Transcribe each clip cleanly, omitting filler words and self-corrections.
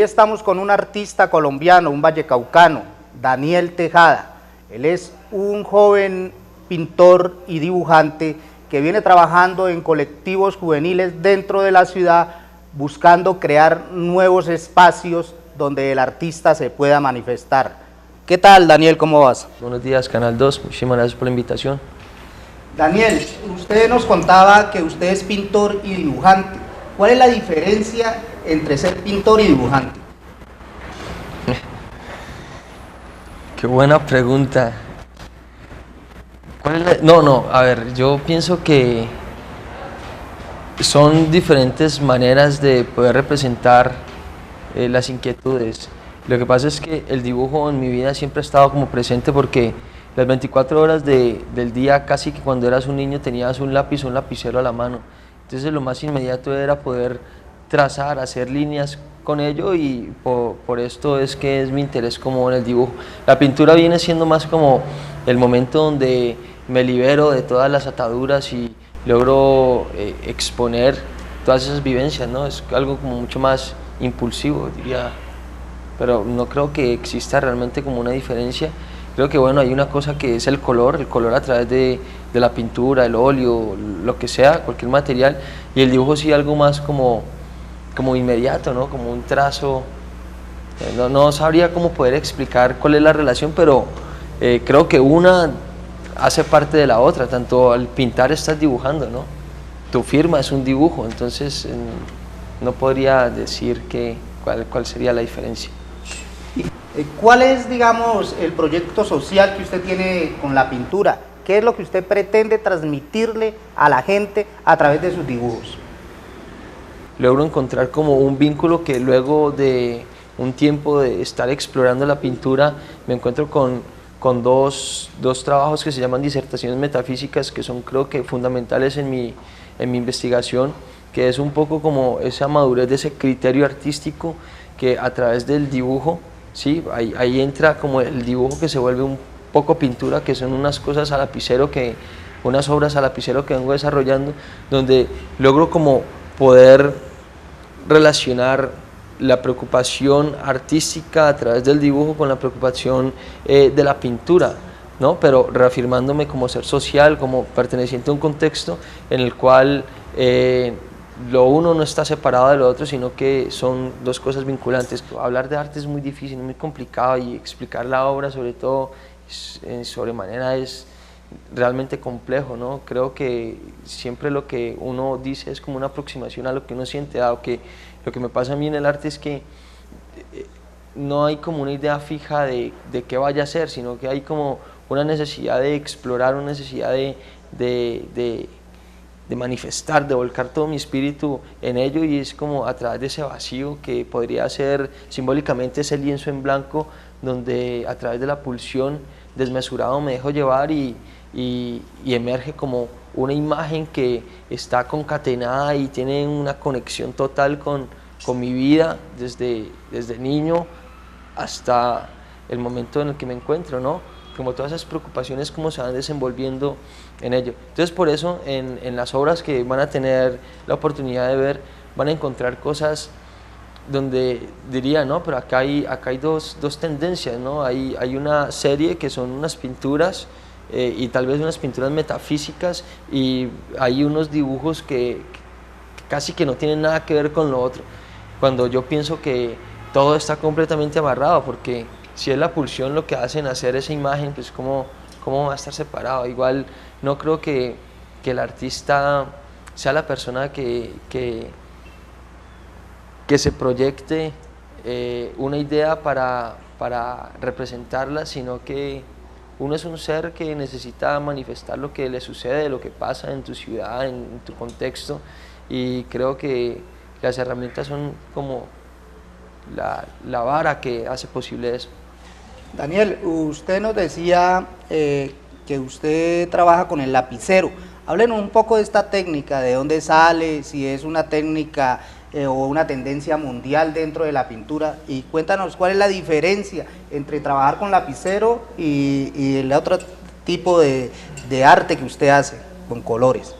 estamos con un artista colombiano, un vallecaucano, Daniel Tejada. Él es un joven pintor y dibujante que viene trabajando en colectivos juveniles dentro de la ciudad, buscando crear nuevos espacios donde el artista se pueda manifestar. ¿Qué tal, Daniel? ¿Cómo vas? Buenos días, Canal 2. Muchísimas gracias por la invitación. Daniel, usted nos contaba que usted es pintor y dibujante. ¿Cuál es la diferencia entre ser pintor y dibujante? Qué buena pregunta. A ver, yo pienso que son diferentes maneras de poder representar las inquietudes. Lo que pasa es que el dibujo en mi vida siempre ha estado como presente porque las 24 horas del día, casi que cuando eras un niño tenías un lápiz o un lapicero a la mano. Entonces lo más inmediato era poder trazar, hacer líneas con ello, y por esto es que es mi interés como en el dibujo. La pintura viene siendo más como el momento donde me libero de todas las ataduras y logro exponer todas esas vivencias, ¿no? Es algo como mucho más impulsivo, diría, pero no creo que exista realmente como una diferencia. Creo que bueno, hay una cosa que es el color a través de la pintura, el óleo, lo que sea, cualquier material, y el dibujo sí algo más como inmediato, ¿no? Como un trazo. No sabría cómo poder explicar cuál es la relación, pero creo que una hace parte de la otra. Tanto al pintar estás dibujando, ¿no? Tu firma es un dibujo, entonces no podría decir cuál sería la diferencia. ¿Cuál es, digamos, el proyecto social que usted tiene con la pintura? ¿Qué es lo que usted pretende transmitirle a la gente a través de sus dibujos? Logro encontrar como un vínculo que luego de un tiempo de estar explorando la pintura me encuentro con dos trabajos que se llaman disertaciones metafísicas, que son creo que fundamentales en mi investigación, que es un poco como esa madurez de ese criterio artístico que a través del dibujo, ¿sí? Ahí entra como el dibujo que se vuelve un poco pintura, que son unas cosas a lapicero, unas obras a lapicero que vengo desarrollando, donde logro como poder relacionar la preocupación artística a través del dibujo con la preocupación de la pintura, ¿no? Pero reafirmándome como ser social, como perteneciente a un contexto en el cual lo uno no está separado de lo otro, sino que son dos cosas vinculantes. Hablar de arte es muy difícil, muy complicado, y explicar la obra sobre todo en sobremanera es realmente complejo, ¿no? Creo que siempre lo que uno dice es como una aproximación a lo que uno siente, dado que lo que me pasa a mí en el arte es que no hay como una idea fija de qué vaya a ser, sino que hay como una necesidad de explorar, una necesidad de manifestar, de volcar todo mi espíritu en ello, y es como a través de ese vacío que podría ser simbólicamente ese lienzo en blanco, donde a través de la pulsión desmesurado me dejo llevar y emerge como una imagen que está concatenada y tiene una conexión total con mi vida desde niño hasta el momento en el que me encuentro, ¿no? Como todas esas preocupaciones como se van desenvolviendo en ello. Entonces por eso en las obras que van a tener la oportunidad de ver, van a encontrar cosas donde diría, no, pero acá hay dos tendencias, ¿no? Hay una serie que son unas pinturas y tal vez unas pinturas metafísicas, y hay unos dibujos que casi que no tienen nada que ver con lo otro, cuando yo pienso que todo está completamente amarrado, porque si es la pulsión lo que hacen hacer esa imagen, pues cómo va a estar separado. Igual no creo que el artista sea la persona que se proyecte una idea para representarla, sino que uno es un ser que necesita manifestar lo que le sucede, lo que pasa en tu ciudad, en tu contexto, y creo que las herramientas son como la vara que hace posible eso. Daniel, usted nos decía que usted trabaja con el lapicero. Háblenos un poco de esta técnica, de dónde sale, si es una técnica o una tendencia mundial dentro de la pintura, y cuéntanos cuál es la diferencia entre trabajar con lapicero y el otro tipo de arte que usted hace con colores.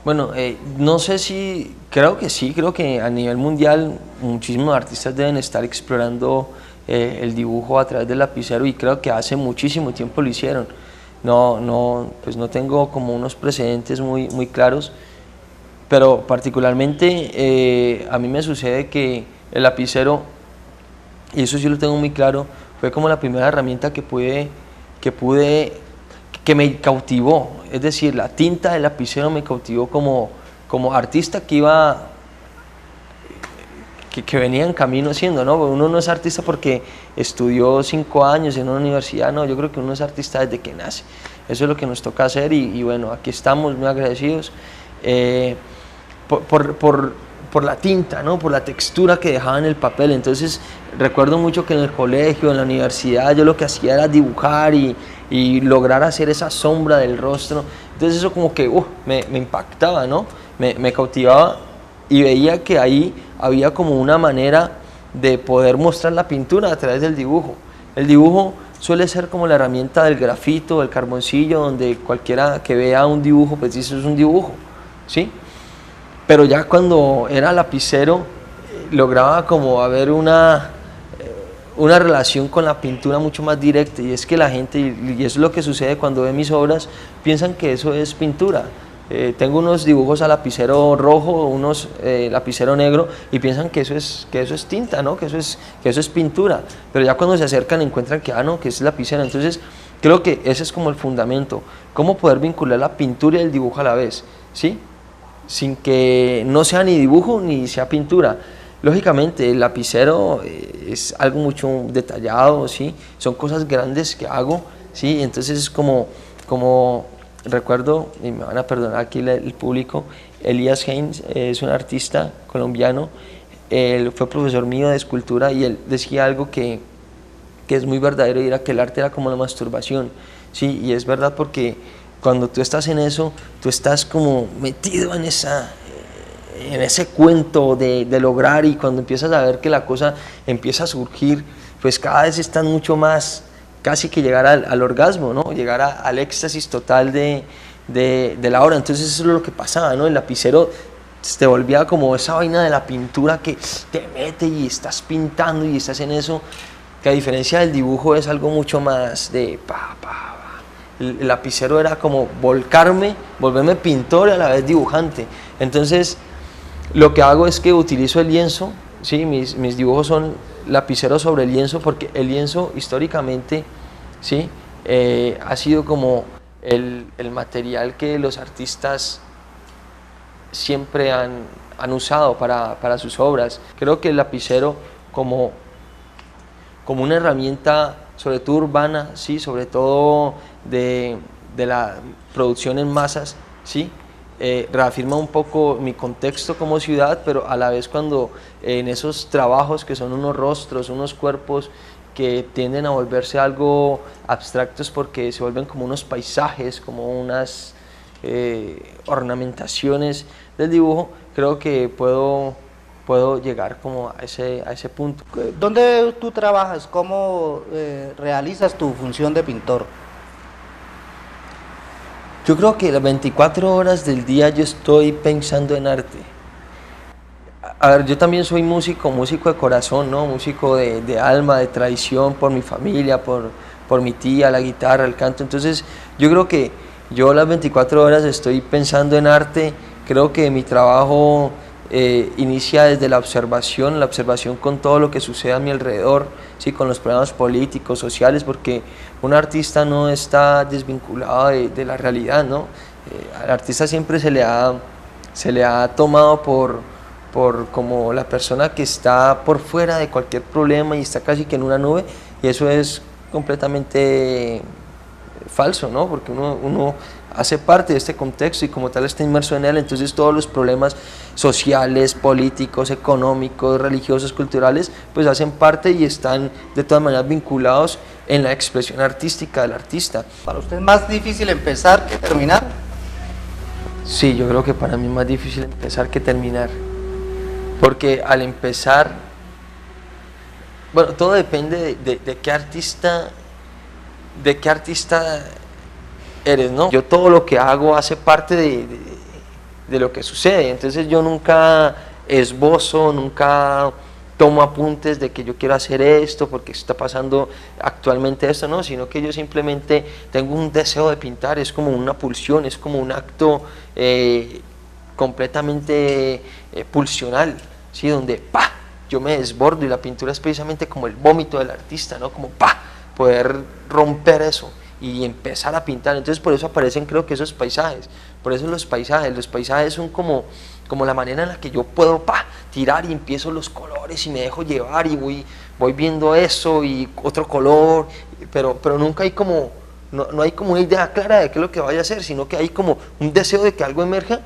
Bueno, no sé si, creo que sí, creo que a nivel mundial muchísimos artistas deben estar explorando el dibujo a través del lapicero y creo que hace muchísimo tiempo lo hicieron. Pues no tengo como unos precedentes muy claros, pero particularmente a mí me sucede que el lapicero, y eso sí lo tengo muy claro, fue como la primera herramienta que me cautivó, es decir, la tinta del lapicero me cautivó como artista que venía en camino siendo, ¿no? Uno no es artista porque estudió 5 años en una universidad, no, yo creo que uno es artista desde que nace, eso es lo que nos toca hacer y bueno, aquí estamos muy agradecidos por la tinta, ¿no? Por la textura que dejaba en el papel. Entonces recuerdo mucho que en el colegio, en la universidad, yo lo que hacía era dibujar y lograr hacer esa sombra del rostro. Entonces eso como que me impactaba, ¿no? Me cautivaba y veía que ahí había como una manera de poder mostrar la pintura a través del dibujo. El dibujo suele ser como la herramienta del grafito, del carboncillo, donde cualquiera que vea un dibujo pues dice, eso es un dibujo, ¿sí? Pero ya cuando era lapicero lograba como haber una relación con la pintura mucho más directa, y es que la gente, y eso es lo que sucede cuando ve mis obras, piensan que eso es pintura. Tengo unos dibujos a lapicero rojo, unos lapicero negro, y piensan que eso es tinta, ¿no? que eso es pintura, pero ya cuando se acercan encuentran que no, que es lapicero. Entonces creo que ese es como el fundamento, cómo poder vincular la pintura y el dibujo a la vez, ¿sí? Sin que no sea ni dibujo ni sea pintura. Lógicamente el lapicero es algo mucho detallado, ¿sí? Son cosas grandes que hago, ¿sí? Entonces es como recuerdo, y me van a perdonar aquí el público, Elías Haynes es un artista colombiano, él fue profesor mío de escultura y él decía algo que es muy verdadero, y era que el arte era como la masturbación, ¿sí? Y es verdad, porque cuando tú estás en eso, tú estás como metido en ese cuento de lograr, y cuando empiezas a ver que la cosa empieza a surgir, pues cada vez estás mucho más, casi que llegar al orgasmo, ¿no? Llegar al éxtasis total de la obra. Entonces eso es lo que pasaba, ¿no? El lapicero te volvía como esa vaina de la pintura que te mete y estás pintando y estás en eso, que a diferencia del dibujo es algo mucho más de el lapicero era como volverme pintor y a la vez dibujante. Entonces lo que hago es que utilizo el lienzo, ¿sí? Mis dibujos son lapiceros sobre el lienzo, porque el lienzo históricamente, ¿sí? Ha sido como el material que los artistas siempre han usado para sus obras. Creo que el lapicero como una herramienta, sobre todo urbana, ¿sí? Sobre todo de la producción en masas, ¿sí? Reafirma un poco mi contexto como ciudad, pero a la vez cuando en esos trabajos que son unos rostros, unos cuerpos que tienden a volverse algo abstractos porque se vuelven como unos paisajes, como unas ornamentaciones del dibujo, creo que puedo llegar como a ese punto. ¿Dónde tú trabajas? ¿Cómo realizas tu función de pintor? Yo creo que las 24 horas del día yo estoy pensando en arte. A ver, yo también soy músico de corazón, ¿no? Músico de alma, de tradición, por mi familia, por mi tía, la guitarra, el canto. Entonces yo creo que yo las 24 horas estoy pensando en arte. Creo que mi trabajo inicia desde la observación con todo lo que sucede a mi alrededor, ¿sí? Con los problemas políticos, sociales, porque un artista no está desvinculado de la realidad, ¿no? Al artista siempre se le ha tomado por como la persona que está por fuera de cualquier problema y está casi que en una nube, y eso es completamente falso, ¿no? Porque uno hace parte de este contexto y como tal está inmerso en él. Entonces todos los problemas sociales, políticos, económicos, religiosos, culturales, pues hacen parte y están de todas maneras vinculados en la expresión artística del artista. ¿Para usted es más difícil empezar que terminar? Sí, yo creo que para mí es más difícil empezar que terminar, porque al empezar, bueno, todo depende de qué artista eres, ¿no? Yo todo lo que hago hace parte de lo que sucede. Entonces yo nunca esbozo, nunca tomo apuntes de que yo quiero hacer esto porque está pasando actualmente esto, no, sino que yo simplemente tengo un deseo de pintar, es como una pulsión, es como un acto completamente pulsional, ¿sí? Donde ¡pah! Yo me desbordo, y la pintura es precisamente como el vómito del artista, ¿no? Como ¡pah! Poder romper eso y empezar a pintar. Entonces por eso aparecen, creo que esos paisajes, por eso los paisajes son como la manera en la que yo puedo tirar y empiezo los colores y me dejo llevar y voy viendo eso y otro color, pero nunca hay como, no hay como una idea clara de qué es lo que vaya a hacer, sino que hay como un deseo de que algo emerja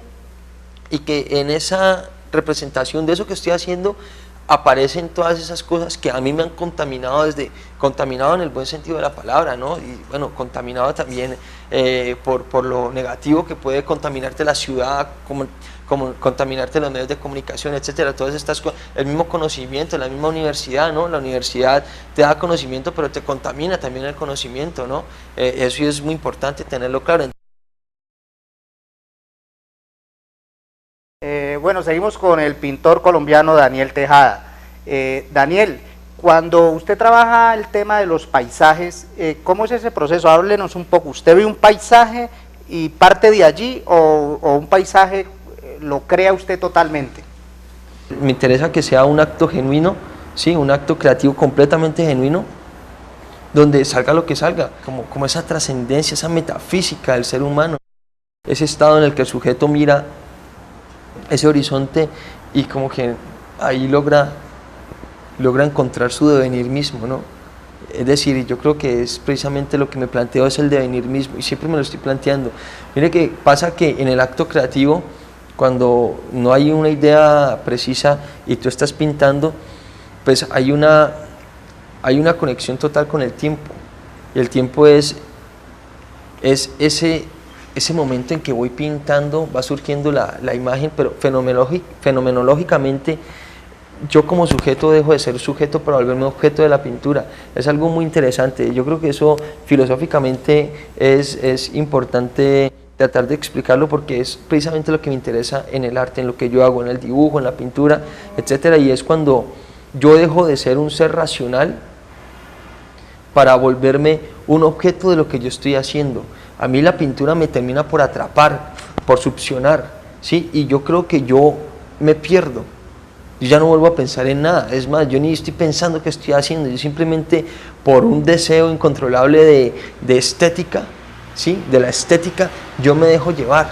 y que en esa representación de eso que estoy haciendo aparecen todas esas cosas que a mí me han contaminado, contaminado en el buen sentido de la palabra, ¿no? Y bueno, contaminado también por lo negativo que puede contaminarte la ciudad, como contaminarte los medios de comunicación, etcétera, todas estas cosas, el mismo conocimiento, la misma universidad, ¿no? La universidad te da conocimiento, pero te contamina también el conocimiento, ¿no? Eso es muy importante tenerlo claro. Bueno, seguimos con el pintor colombiano Daniel Tejada. Daniel, cuando usted trabaja el tema de los paisajes, ¿cómo es ese proceso? Háblenos un poco. ¿Usted ve un paisaje y parte de allí o un paisaje lo crea usted totalmente? Me interesa que sea un acto genuino, ¿sí? Un acto creativo completamente genuino, donde salga lo que salga, como esa trascendencia, esa metafísica del ser humano, ese estado en el que el sujeto mira ese horizonte y como que ahí logra encontrar su devenir mismo, ¿no? Es decir, yo creo que es precisamente lo que me planteo, es el devenir mismo, y siempre me lo estoy planteando. Mire que pasa que en el acto creativo, cuando no hay una idea precisa y tú estás pintando, pues hay una conexión total con el tiempo, y el tiempo es ese momento en que voy pintando, va surgiendo la imagen, pero fenomenológicamente yo como sujeto dejo de ser sujeto para volverme objeto de la pintura. Es algo muy interesante. Yo creo que eso filosóficamente es importante tratar de explicarlo, porque es precisamente lo que me interesa en el arte, en lo que yo hago, en el dibujo, en la pintura, etcétera, y es cuando yo dejo de ser un ser racional para volverme un objeto de lo que yo estoy haciendo. A mí la pintura me termina por atrapar, por succionar, ¿sí? Y yo creo que yo me pierdo. Yo ya no vuelvo a pensar en nada. Es más, yo ni estoy pensando qué estoy haciendo. Yo simplemente, por un deseo incontrolable de estética, ¿sí? De la estética, yo me dejo llevar.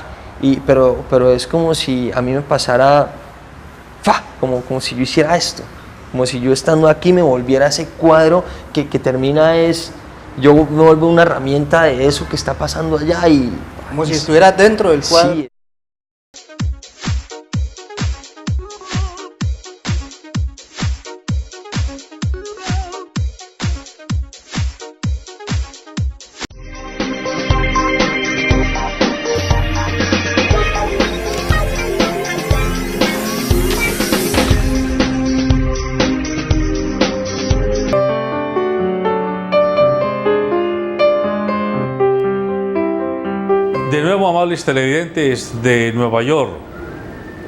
Pero es como si a mí me pasara, como si yo hiciera esto. Como si yo estando aquí me volviera ese cuadro que termina yo me vuelvo una herramienta de eso que está pasando allá y... Como si estuvieras dentro del cuadro. Sí. De nuevo, amables televidentes de Nueva York,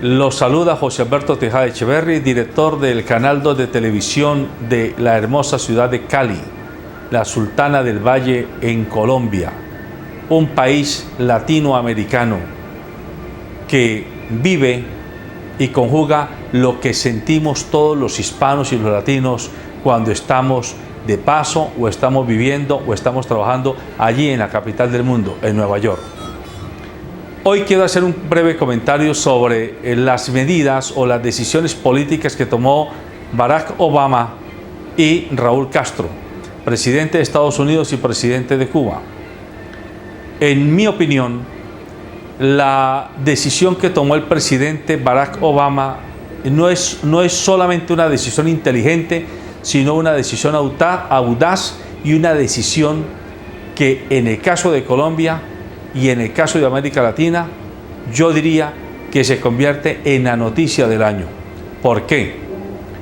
los saluda José Alberto Tejada Echeverri, director del canal 2 de televisión de la hermosa ciudad de Cali, la Sultana del Valle en Colombia, un país latinoamericano que vive y conjuga lo que sentimos todos los hispanos y los latinos cuando estamos de paso o estamos viviendo o estamos trabajando allí en la capital del mundo, en Nueva York. Hoy quiero hacer un breve comentario sobre las medidas o las decisiones políticas que tomó Barack Obama y Raúl Castro, presidente de Estados Unidos y presidente de Cuba. En mi opinión, la decisión que tomó el presidente Barack Obama no es solamente una decisión inteligente, sino una decisión audaz y una decisión que en el caso de Colombia y en el caso de América Latina, yo diría que se convierte en la noticia del año. ¿Por qué?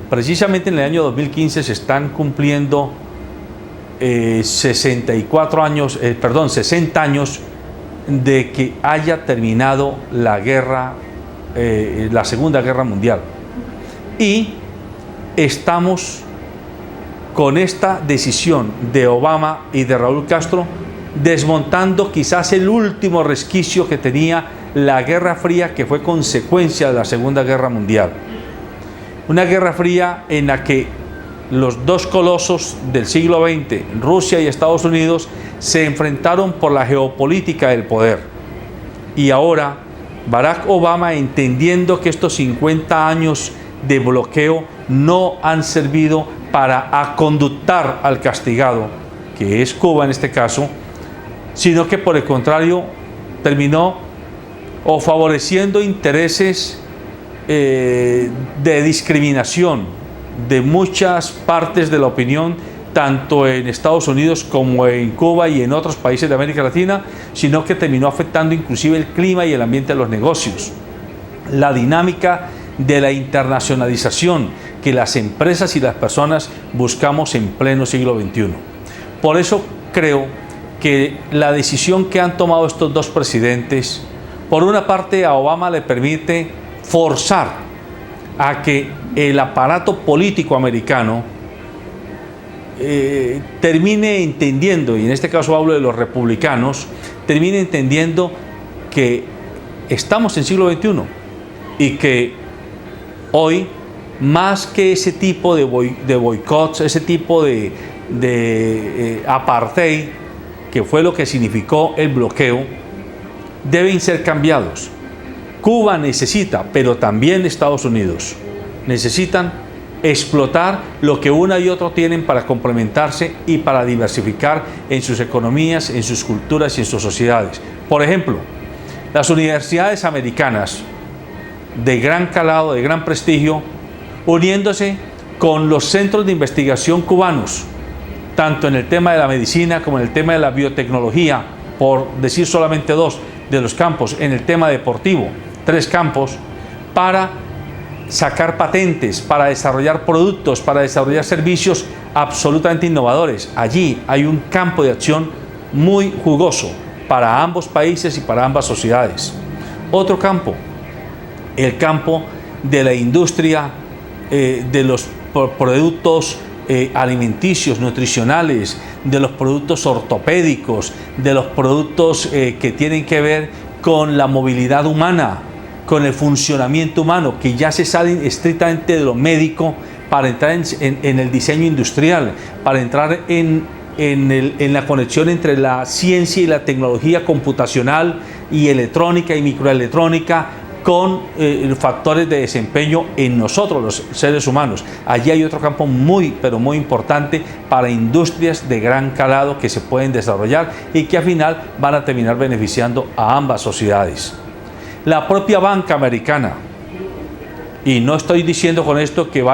Precisamente en el año 2015 se están cumpliendo 60 años de que haya terminado la guerra la Segunda Guerra Mundial. Y estamos con esta decisión de Obama y de Raúl Castro desmontando quizás el último resquicio que tenía la Guerra Fría, que fue consecuencia de la Segunda Guerra Mundial. Una Guerra Fría en la que los dos colosos del siglo XX, Rusia y Estados Unidos, se enfrentaron por la geopolítica del poder. Y ahora Barack Obama, entendiendo que estos 50 años de bloqueo no han servido para aconductar al castigado, que es Cuba en este caso, sino que por el contrario terminó o favoreciendo intereses de discriminación de muchas partes de la opinión, tanto en Estados Unidos como en Cuba y en otros países de América Latina, sino que terminó afectando inclusive el clima y el ambiente de los negocios. La dinámica de la internacionalización que las empresas y las personas buscamos en pleno siglo XXI. Por eso creo que la decisión que han tomado estos dos presidentes, por una parte a Obama le permite forzar a que el aparato político americano termine entendiendo, y en este caso hablo de los republicanos, termine entendiendo que estamos en siglo XXI y que hoy, más que ese tipo de boicots, ese tipo de apartheid, que fue lo que significó el bloqueo, deben ser cambiados. Cuba necesita, pero también Estados Unidos, necesitan explotar lo que una y otro tienen para complementarse y para diversificar en sus economías, en sus culturas y en sus sociedades. Por ejemplo, las universidades americanas de gran calado, de gran prestigio, uniéndose con los centros de investigación cubanos, tanto en el tema de la medicina como en el tema de la biotecnología, por decir solamente dos de los campos, en el tema deportivo, 3 campos, para sacar patentes, para desarrollar productos, para desarrollar servicios absolutamente innovadores. Allí hay un campo de acción muy jugoso para ambos países y para ambas sociedades. Otro campo, el campo de la industria de los productos alimenticios, nutricionales, de los productos ortopédicos, de los productos que tienen que ver con la movilidad humana, con el funcionamiento humano, que ya se salen estrictamente de lo médico para entrar en el diseño industrial, para entrar en la conexión entre la ciencia y la tecnología computacional y electrónica y microelectrónica, con factores de desempeño en nosotros, los seres humanos. Allí hay otro campo muy, pero muy importante para industrias de gran calado que se pueden desarrollar y que al final van a terminar beneficiando a ambas sociedades. La propia banca americana, y no estoy diciendo con esto que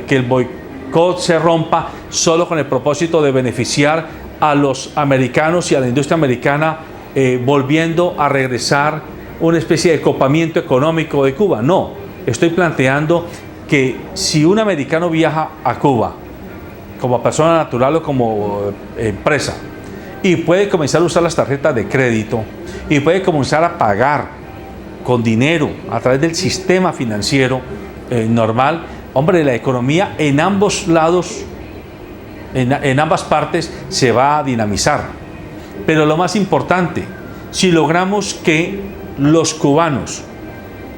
que el boicot se rompa solo con el propósito de beneficiar a los americanos y a la industria americana, volviendo a regresar una especie de copamiento económico de Cuba. No, estoy planteando que si un americano viaja a Cuba como persona natural o como empresa y puede comenzar a usar las tarjetas de crédito y puede comenzar a pagar con dinero a través del sistema financiero normal, hombre, la economía en ambos lados, en ambas partes, se va a dinamizar. Pero lo más importante, si logramos que los cubanos,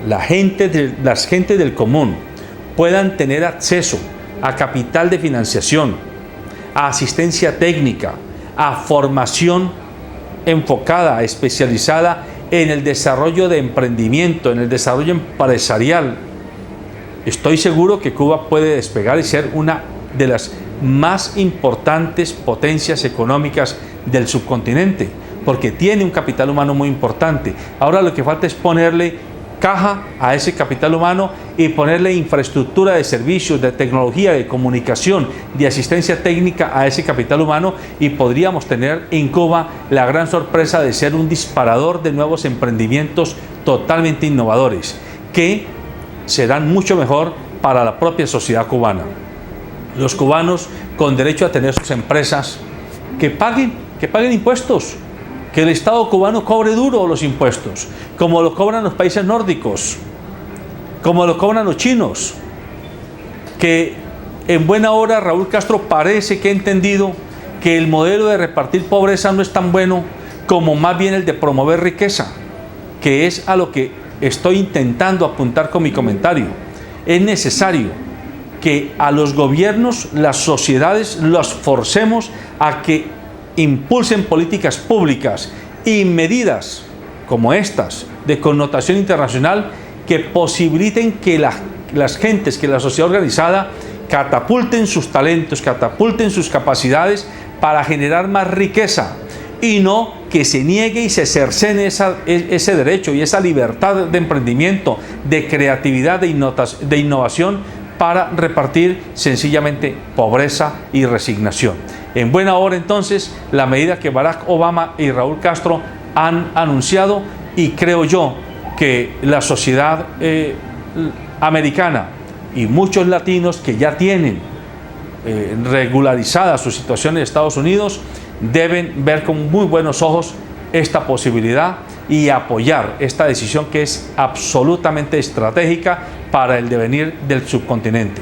las gentes del común, puedan tener acceso a capital de financiación, a asistencia técnica, a formación enfocada, especializada en el desarrollo de emprendimiento, en el desarrollo empresarial, estoy seguro que Cuba puede despegar y ser una de las más importantes potencias económicas del subcontinente, porque tiene un capital humano muy importante. Ahora lo que falta es ponerle caja a ese capital humano y ponerle infraestructura de servicios, de tecnología, de comunicación, de asistencia técnica a ese capital humano, y podríamos tener en Cuba la gran sorpresa de ser un disparador de nuevos emprendimientos totalmente innovadores, que serán mucho mejor para la propia sociedad cubana. Los cubanos con derecho a tener sus empresas, que paguen impuestos, que el Estado cubano cobre duro los impuestos, como lo cobran los países nórdicos, como lo cobran los chinos, que en buena hora Raúl Castro parece que ha entendido que el modelo de repartir pobreza no es tan bueno como más bien el de promover riqueza, que es a lo que estoy intentando apuntar con mi comentario. Es necesario que a los gobiernos, las sociedades, los forcemos a que impulsen políticas públicas y medidas como estas de connotación internacional que posibiliten que las gentes, que la sociedad organizada catapulten sus talentos, catapulten sus capacidades para generar más riqueza, y no que se niegue y se cercene ese derecho y esa libertad de emprendimiento, de creatividad, de innovación, para repartir sencillamente pobreza y resignación. En buena hora entonces la medida que Barack Obama y Raúl Castro han anunciado, y creo yo que la sociedad americana y muchos latinos que ya tienen regularizada su situación en Estados Unidos deben ver con muy buenos ojos esta posibilidad y apoyar esta decisión que es absolutamente estratégica para el devenir del subcontinente.